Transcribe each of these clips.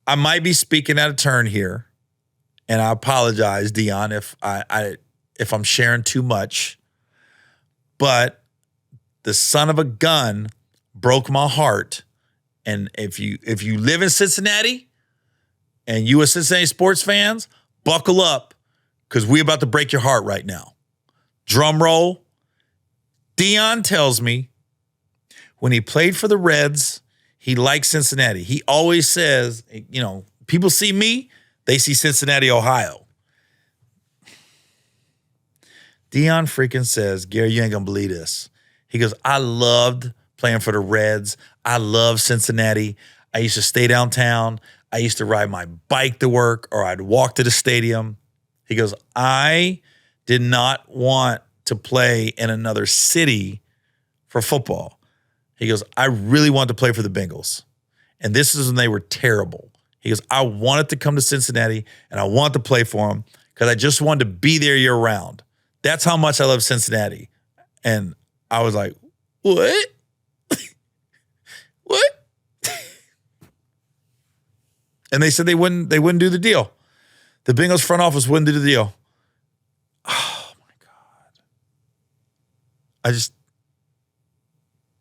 I might be speaking out of turn here, and I apologize, Deion, if I'm sharing too much. But the son of a gun broke my heart. And if you live in Cincinnati and you are Cincinnati sports fans, buckle up because we're about to break your heart right now. Drum roll. Deion tells me when he played for the Reds, he liked Cincinnati. He always says, people see me, they see Cincinnati, Ohio. Deion freaking says, Gary, you ain't going to believe this. He goes, I loved playing for the Reds. I love Cincinnati. I used to stay downtown. I used to ride my bike to work, or I'd walk to the stadium. He goes, I did not want to play in another city for football. He goes, I really wanted to play for the Bengals. And this is when they were terrible. He goes, I wanted to come to Cincinnati, and I wanted to play for them because I just wanted to be there year round. That's how much I love Cincinnati. And I was like, what? What? And they said they wouldn't do the deal. The Bengals front office wouldn't do the deal. Oh my God.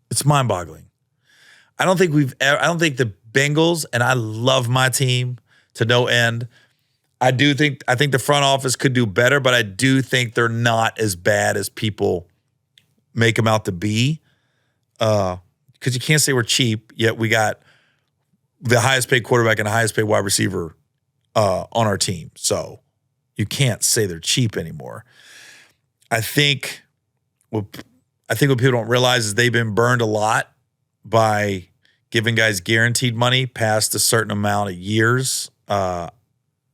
It's mind-boggling. I don't think the Bengals, and I love my team to no end. I think the front office could do better, but I do think they're not as bad as people make them out to be. Because you can't say we're cheap, yet we got the highest paid quarterback and the highest paid wide receiver on our team. So you can't say they're cheap anymore. I think what people don't realize is they've been burned a lot by giving guys guaranteed money past a certain amount of years.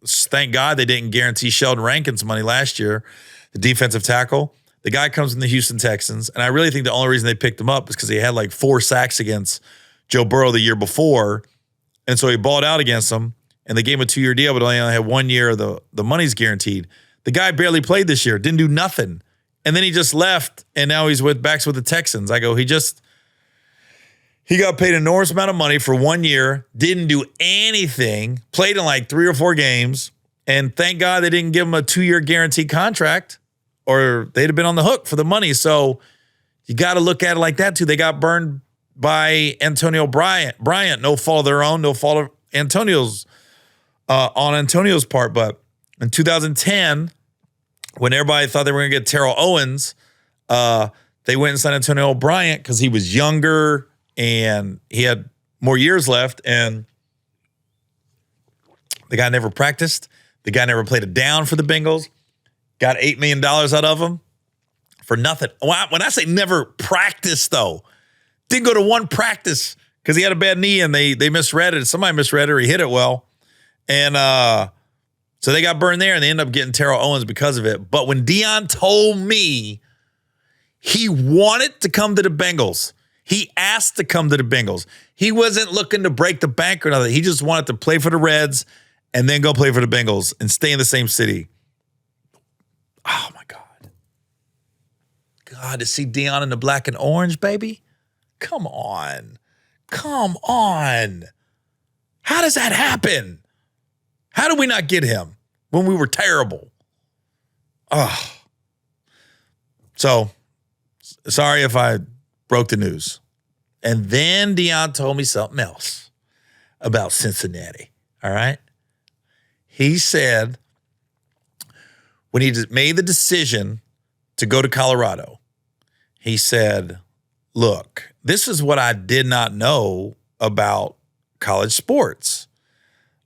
Thank God they didn't guarantee Sheldon Rankins money last year, the defensive tackle. The guy comes from the Houston Texans, and I really think the only reason they picked him up is because he had like 4 sacks against Joe Burrow the year before, and so he balled out against them, and they gave him a 2-year deal, but only had 1 year of the money's guaranteed. The guy barely played this year, didn't do nothing, and then he just left, and now he's with the Texans. I go, he got paid an enormous amount of money for 1 year, didn't do anything, played in like 3 or 4 games, and thank God they didn't give him a 2-year guaranteed contract, or they'd have been on the hook for the money. So you got to look at it like that too. They got burned by Antonio Bryant. No fault of their own, no fault of Antonio's on Antonio's part. But in 2010, when everybody thought they were going to get Terrell Owens, they went and signed Antonio Bryant because he was younger and he had more years left. And the guy never practiced. The guy never played a down for the Bengals. Got $8 million out of him for nothing. When I say never practiced, though, didn't go to one practice because he had a bad knee and they misread it. Somebody misread it or he hit it well. And so they got burned there and they ended up getting Terrell Owens because of it. But when Deion told me he wanted to come to the Bengals, he asked to come to the Bengals. He wasn't looking to break the bank or nothing. He just wanted to play for the Reds and then go play for the Bengals and stay in the same city. Oh, my God. God, to see Deion in the black and orange, baby? Come on. Come on. How does that happen? How did we not get him when we were terrible? Oh. So, sorry if I broke the news. And then Deion told me something else about Cincinnati, all right? He said when he made the decision to go to Colorado, he said, look, this is what I did not know about college sports.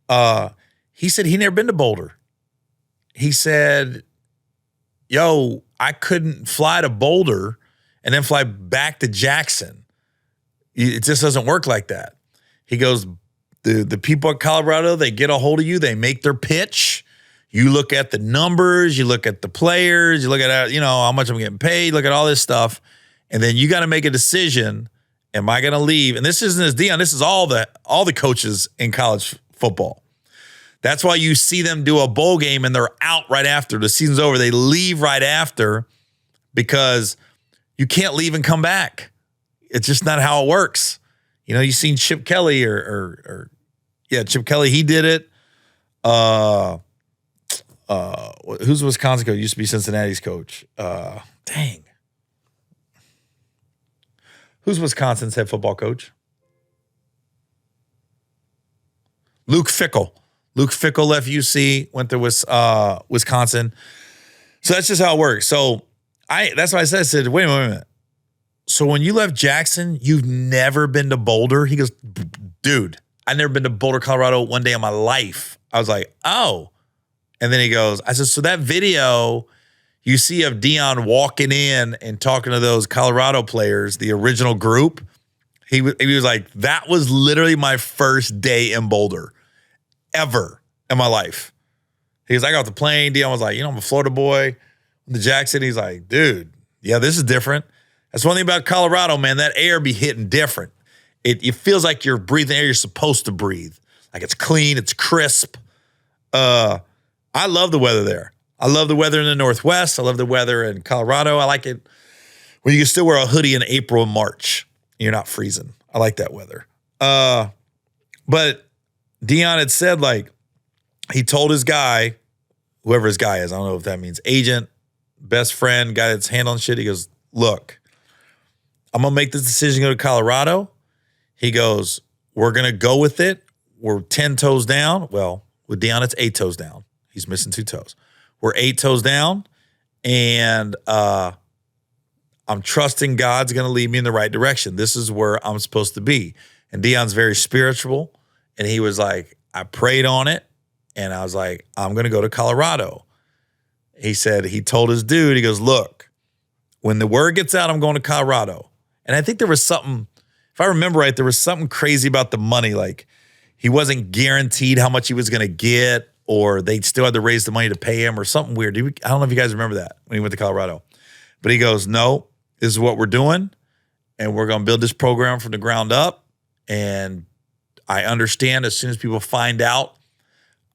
He said he'd never been to Boulder. He said, yo, I couldn't fly to Boulder and then fly back to Jackson. It just doesn't work like that. He goes, the people at Colorado, they get a hold of you, they make their pitch. You look at the numbers, you look at the players, you look at, how much I'm getting paid, look at all this stuff. And then you got to make a decision. Am I going to leave? And this isn't as Deion, this is all the coaches in college football. That's why you see them do a bowl game and they're out right after. The season's over. They leave right after because you can't leave and come back. It's just not how it works. You've seen Chip Kelly or Yeah, Chip Kelly, he did it. Who's Wisconsin coach? Used to be Cincinnati's coach. Dang. Who's Wisconsin's head football coach? Luke Fickell. Luke Fickell left UC, went to Wisconsin. So that's just how it works. So that's why I said, wait a minute. So when you left Jackson, you've never been to Boulder? He goes, dude, I've never been to Boulder, Colorado one day in my life. I was like, oh. And then he goes, I said, so that video you see of Deion walking in and talking to those Colorado players, the original group, he was like, that was literally my first day in Boulder ever in my life. He was like, I got off the plane. Deion was like, I'm a Florida boy. The Jackson, he's like, dude, yeah, this is different. That's one thing about Colorado, man. That air be hitting different. It feels like you're breathing air you're supposed to breathe. Like it's clean, it's crisp. I love the weather there. I love the weather in the Northwest. I love the weather in Colorado. I like it when you can still wear a hoodie in April and March. You're not freezing. I like that weather. But Deion had said, like, he told his guy, whoever his guy is, I don't know if that means agent, best friend, guy that's handling shit. He goes, look, I'm going to make this decision to go to Colorado. He goes, we're going to go with it. We're 10 toes down. Well, with Deion, it's 8 toes down. He's missing 2 toes. We're 8 toes down, and I'm trusting God's going to lead me in the right direction. This is where I'm supposed to be. And Deion's very spiritual, and he was like, I prayed on it, and I was like, I'm going to go to Colorado. He said, he told his dude, he goes, look, when the word gets out, I'm going to Colorado. And I think there was something, if I remember right, there was something crazy about the money. Like, he wasn't guaranteed how much he was going to get, or they still had to raise the money to pay him or something weird. I don't know if you guys remember that when he went to Colorado. But he goes, no, this is what we're doing, and we're going to build this program from the ground up. And I understand as soon as people find out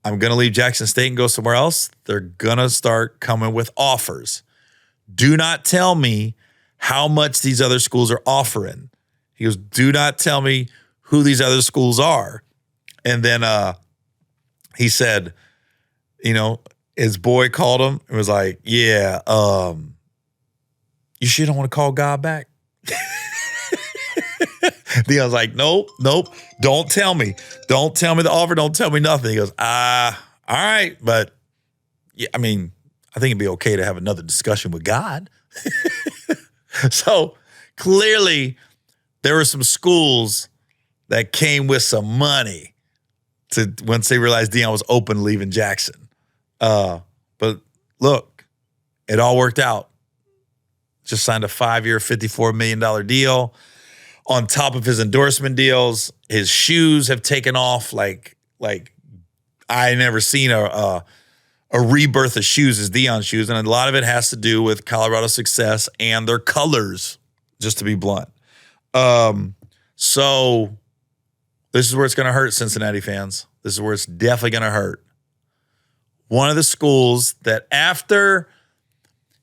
I'm going to leave Jackson State and go somewhere else, they're going to start coming with offers. Do not tell me how much these other schools are offering. He goes, do not tell me who these other schools are. And then he said, his boy called him and was like, yeah, you sure don't want to call God back? Deion's like, nope, don't tell me. Don't tell me the offer. Don't tell me nothing. He goes, all right. But yeah, I think it'd be okay to have another discussion with God. So clearly there were some schools that came with some money once they realized Deion was open leaving Jackson. But look, it all worked out. Just signed a 5-year, $54 million deal. On top of his endorsement deals, his shoes have taken off like I never seen a rebirth of shoes as Deion shoes. And a lot of it has to do with Colorado's success and their colors, just to be blunt. So this is where it's going to hurt, Cincinnati fans. This is where it's definitely going to hurt. One of the schools that after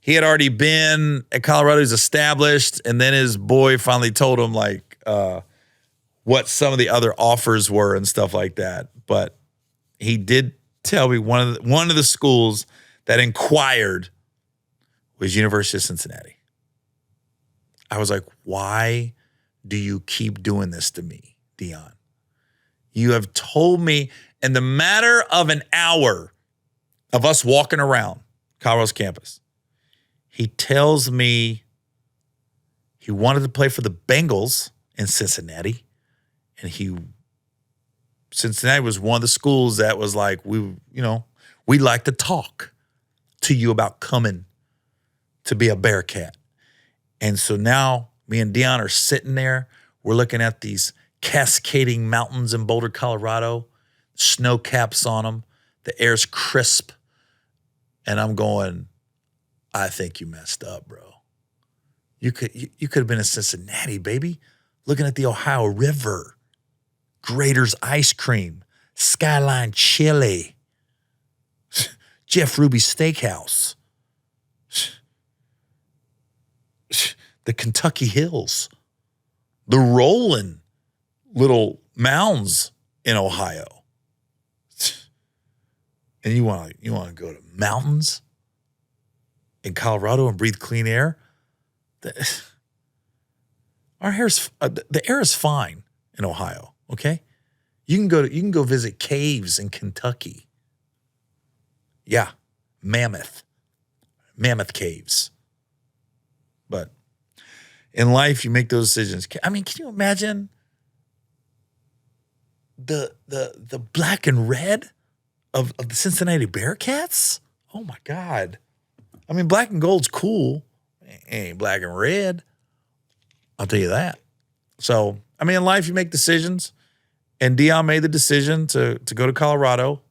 he had already been at Colorado, he's established, and then his boy finally told him what some of the other offers were and stuff like that. But he did tell me one of the schools that inquired was University of Cincinnati. I was like, why do you keep doing this to me, Deion? You have told me in the matter of an hour of us walking around Colorado's campus, he tells me he wanted to play for the Bengals in Cincinnati. And Cincinnati was one of the schools that was like, we like to talk to you about coming to be a Bearcat. And so now me and Deion are sitting there. We're looking at these cascading mountains in Boulder, Colorado, snow caps on them. The air's crisp. And I'm going, I think you messed up, bro. You could have been in Cincinnati, baby, looking at the Ohio River, Grater's ice cream, Skyline chili, Jeff Ruby's Steakhouse, the Kentucky Hills, the rolling little mounds in Ohio. and you want to go to mountains in Colorado and breathe clean air. The air is fine in Ohio. Okay, you can go visit caves in Kentucky. Yeah, Mammoth caves. But in life, you make those decisions. I mean, can you imagine the black and red of the Cincinnati Bearcats? Oh my God. I mean, black and gold's cool. It ain't black and red. I'll tell you that. So, I mean, in life, you make decisions. And Deion made the decision to go to Colorado.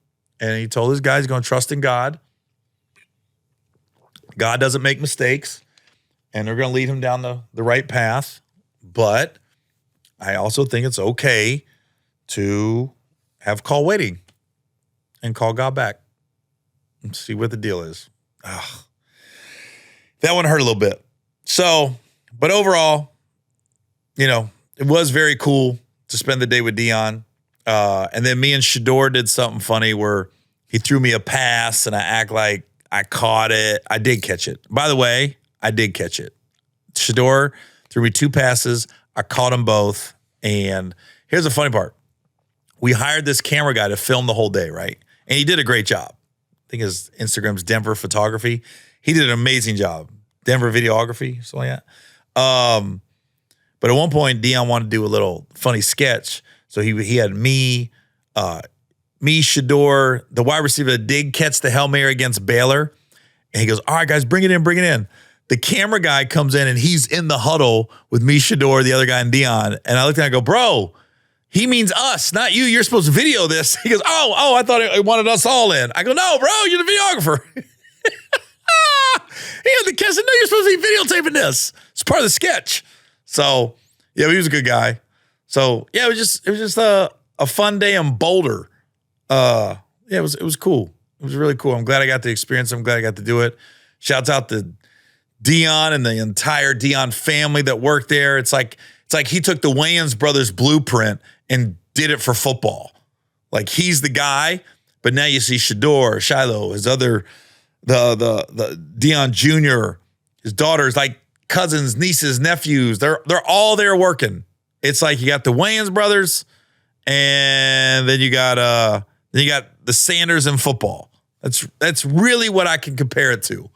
And he told his guys he's going to trust in God. God doesn't make mistakes. And they're going to lead him down the right path. But I also think it's okay to have call waiting and call God back and see what the deal is. Ugh. That one hurt a little bit. So, but overall, it was very cool to spend the day with Deion. And then me and Shador did something funny where he threw me a pass and I act like I caught it. I did catch it. By the way, I did catch it. Shador threw me 2 passes. I caught them both. And here's the funny part. We hired this camera guy to film the whole day, right? And he did a great job. I think his Instagram's Denver Photography. He did an amazing job. Denver Videography, something like that. But at one point, Deion wanted to do a little funny sketch. So he had me, Shador, the wide receiver that did catch the Hail Mary against Baylor. And he goes, all right, guys, bring it in. The camera guy comes in and he's in the huddle with me, Shador, the other guy, and Deion. And I looked at him and I go, bro, he means us, not you. You're supposed to video this. He goes, oh, I thought it wanted us all in. I go, no, bro, you're the videographer. He had the kiss. No, you're supposed to be videotaping this. It's part of the sketch. So, yeah, he was a good guy. So, yeah, it was just a fun day in Boulder. Yeah, it was cool. It was really cool. I'm glad I got to experience it. I'm glad I got to do it. Shouts out to Deion and the entire Deion family that worked there. It's like he took the Wayans brothers blueprint and did it for football. Like he's the guy, but now you see Shador, Shiloh, his other the Deion Jr., his daughters, like cousins, nieces, nephews. They're all there working. It's like you got the Wayans brothers, and then you got the Sanders in football. That's really what I can compare it to.